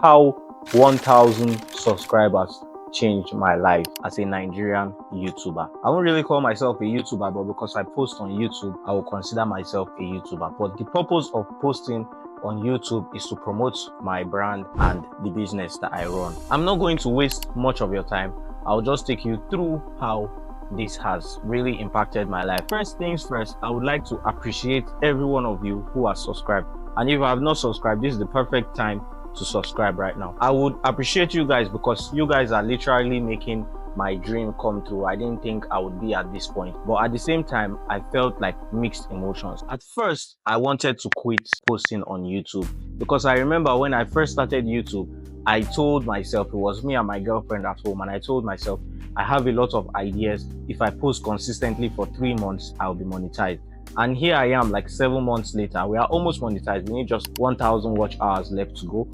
how 1,000 subscribers changed my life as a Nigerian YouTuber. I won't really call myself a YouTuber, but because I post on YouTube, I will consider myself a YouTuber. But the purpose of posting on YouTube is to promote my brand and the business that I run. I'm not going to waste much of your time. I'll just take you through how this has really impacted my life. First things first, I would like to appreciate every one of you who has subscribed. And if you have not subscribed, this is the perfect time to subscribe right now. I would appreciate you guys because you guys are literally making my dream come true. I didn't think I would be at this point, but at the same time, I felt like mixed emotions. At first, I wanted to quit posting on YouTube because I remember when I first started YouTube, I told myself, it was me and my girlfriend at home, and I told myself, I have a lot of ideas. If I post consistently for 3 months, I'll be monetized. And here I am, like 7 months later. We are almost monetized. We need just 1,000 watch hours left to go.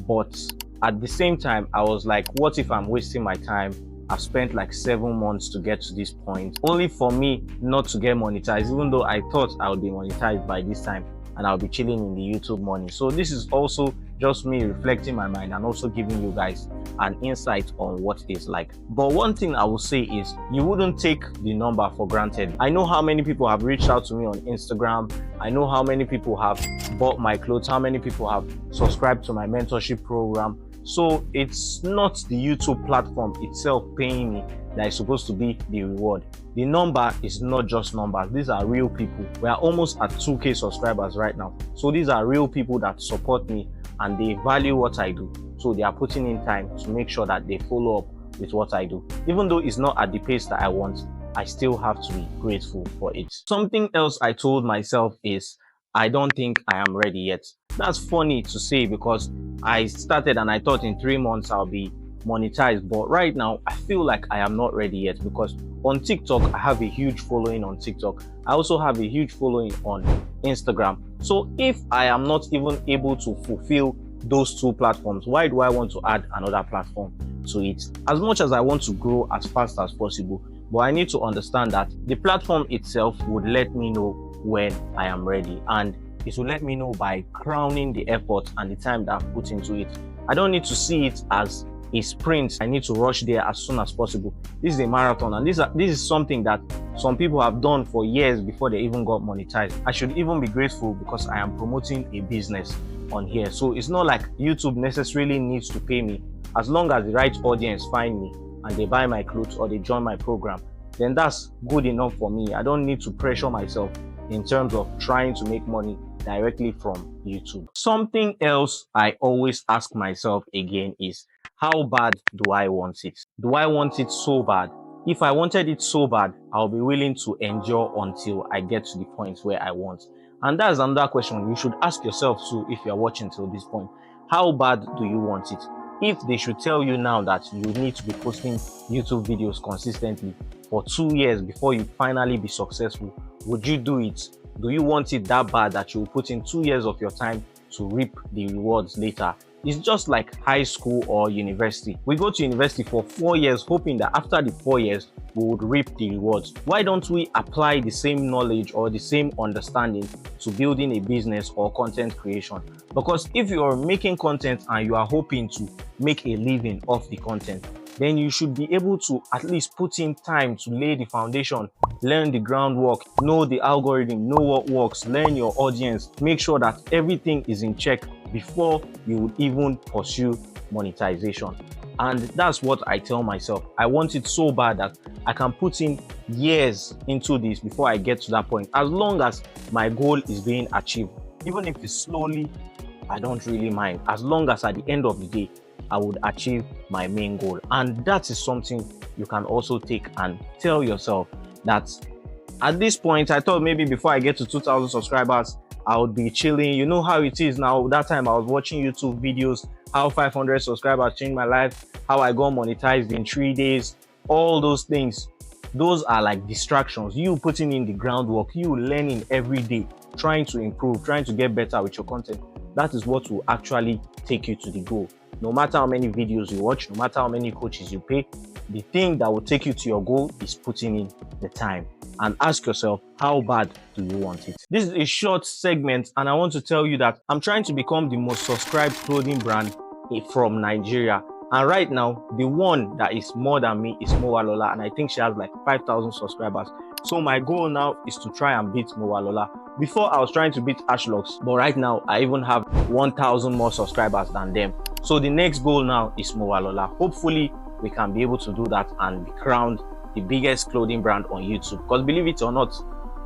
But at the same time, I was like, what if I'm wasting my time? I've spent like 7 months to get to this point, only for me not to get monetized, even though I thought I would be monetized by this time and I'll be chilling in the YouTube money. So this is also just me reflecting my mind and also giving you guys an insight on what it's like. But one thing I will say is you wouldn't take the number for granted. I know how many people have reached out to me on Instagram. I know how many people have bought my clothes, how many people have subscribed to my mentorship program. So it's not the YouTube platform itself paying me that is supposed to be the reward. The number is not just numbers. These are real people. We are almost at 2K subscribers right now. So these are real people that support me and they value what I do. So they are putting in time to make sure that they follow up with what I do. Even though it's not at the pace that I want, I still have to be grateful for it. Something else I told myself is, I don't think I am ready yet. That's funny to say because I started and I thought in 3 months I'll be monetized, but right now I feel like I am not ready yet because on TikTok I have a huge following on TikTok. I also have a huge following on Instagram. So if I am not even able to fulfill those 2 platforms, why do I want to add another platform to it? As much as I want to grow as fast as possible, but I need to understand that the platform itself would let me know when I am ready, and it will let me know by crowning the effort and the time that I've put into it. I don't need to see it as a sprint. I need to rush there as soon as possible. This is a marathon, and this is something that some people have done for years before they even got monetized. I should even be grateful because I am promoting a business on here. So it's not like YouTube necessarily needs to pay me. As long as the right audience find me and they buy my clothes or they join my program, then that's good enough for me. I don't need to pressure myself in terms of trying to make money directly from YouTube. Something else I always ask myself again is, how bad do I want it? Do I want it so bad? If I wanted it so bad, I'll be willing to endure until I get to the point where I want. And that's another question you should ask yourself too if you're watching till this point. How bad do you want it? If they should tell you now that you need to be posting YouTube videos consistently for 2 years before you finally be successful, would you do it? Do you want it that bad that you will put in 2 years of your time to reap the rewards later? It's just like high school or university. We go to university for 4 years hoping that after the 4 years, we would reap the rewards. Why don't we apply the same knowledge or the same understanding to building a business or content creation? Because if you are making content and you are hoping to make a living off the content, then you should be able to at least put in time to lay the foundation, learn the groundwork, know the algorithm, know what works, learn your audience, make sure that everything is in check before you would even pursue monetization. And that's what I tell myself. I want it so bad that I can put in years into this before I get to that point. As long as my goal is being achieved, even if it's slowly, I don't really mind. As long as at the end of the day, I would achieve my main goal. And that is something you can also take and tell yourself that at this point, I thought maybe before I get to 2,000 subscribers, I would be chilling. You know how it is now. That time I was watching YouTube videos, how 500 subscribers changed my life, how I got monetized in 3 days, all those things. Those are like distractions. You putting in the groundwork, you learning every day, trying to improve, trying to get better with your content. That is what will actually take you to the goal. No matter how many videos you watch, no matter how many coaches you pay, the thing that will take you to your goal is putting in the time. And ask yourself, how bad do you want it? This is a short segment, and I want to tell you that I'm trying to become the most subscribed clothing brand from Nigeria. And right now, the one that is more than me is Mowalola, and I think she has like 5,000 subscribers. So my goal now is to try and beat Mowalola. Before I was trying to beat Ashlocks, but right now I even have 1,000 more subscribers than them. So the next goal now is Mowalola. Hopefully we can be able to do that and be crowned the biggest clothing brand on YouTube. Because believe it or not,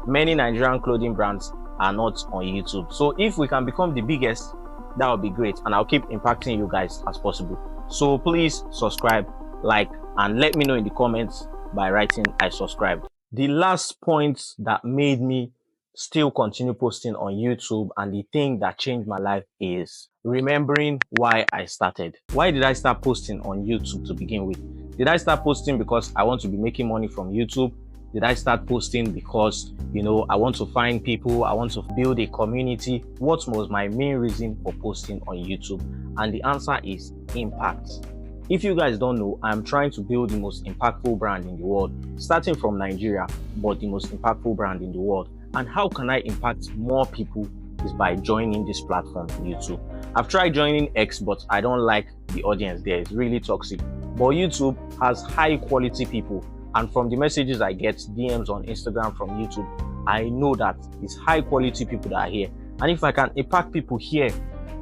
many Nigerian clothing brands are not on YouTube. So if we can become the biggest, that would be great, and I'll keep impacting you guys as possible. So please subscribe, like, and let me know in the comments by writing I subscribed. The last point that made me still continue posting on YouTube, and the thing that changed my life, is remembering why I started. Why did I start posting on YouTube to begin with? Did I start posting because I want to be making money from YouTube? Did I start posting because, I want to find people, I want to build a community? What was my main reason for posting on YouTube? And the answer is impact. If you guys don't know, I'm trying to build the most impactful brand in the world, starting from Nigeria, but the most impactful brand in the world. And how can I impact more people is by joining this platform, YouTube. I've tried joining X, but I don't like the audience there. It's really toxic. But YouTube has high quality people. And from the messages I get, DMs on Instagram from YouTube, I know that it's high quality people that are here. And if I can impact people here,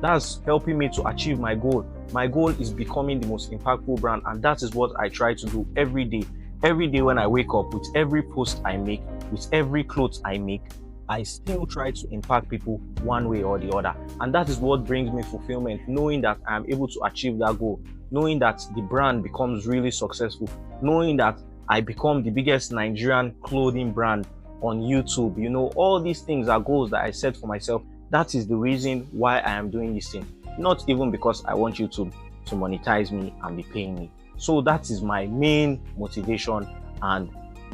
that's helping me to achieve my goal. My goal is becoming the most impactful brand, and that is what I try to do every day. Every day when I wake up, with every post I make, with every clothes I make, I still try to impact people one way or the other. And that is what brings me fulfillment, knowing that I'm able to achieve that goal, knowing that the brand becomes really successful, knowing that I become the biggest Nigerian clothing brand on YouTube. All these things are goals that I set for myself. That is the reason why I am doing this thing. Not even because I want YouTube to monetize me and be paying me. So that is my main motivation and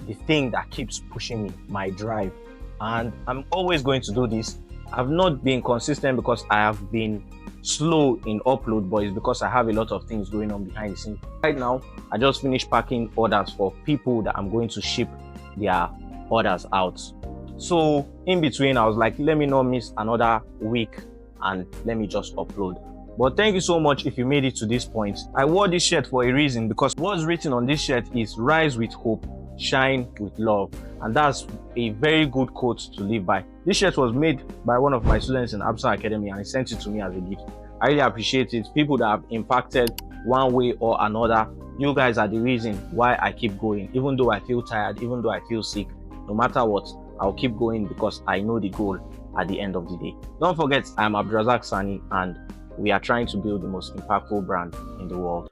the thing that keeps pushing me, my drive. And I'm always going to do this. I've not been consistent because I have been slow in upload, but it's because I have a lot of things going on behind the scenes. Right now, I just finished packing orders for people that I'm going to ship their orders out. So in between, I was like, let me not miss another week and let me just upload. But thank you so much if you made it to this point. I wore this shirt for a reason, because what's written on this shirt is "Rise with hope, shine with love." And that's a very good quote to live by. This shirt was made by one of my students in Absa Academy, and he sent it to me as a gift. I really appreciate it. People that have impacted one way or another, you guys are the reason why I keep going. Even though I feel tired, even though I feel sick, no matter what, I'll keep going because I know the goal at the end of the day. Don't forget, I'm Abdurazak Sani, and we are trying to build the most impactful brand in the world.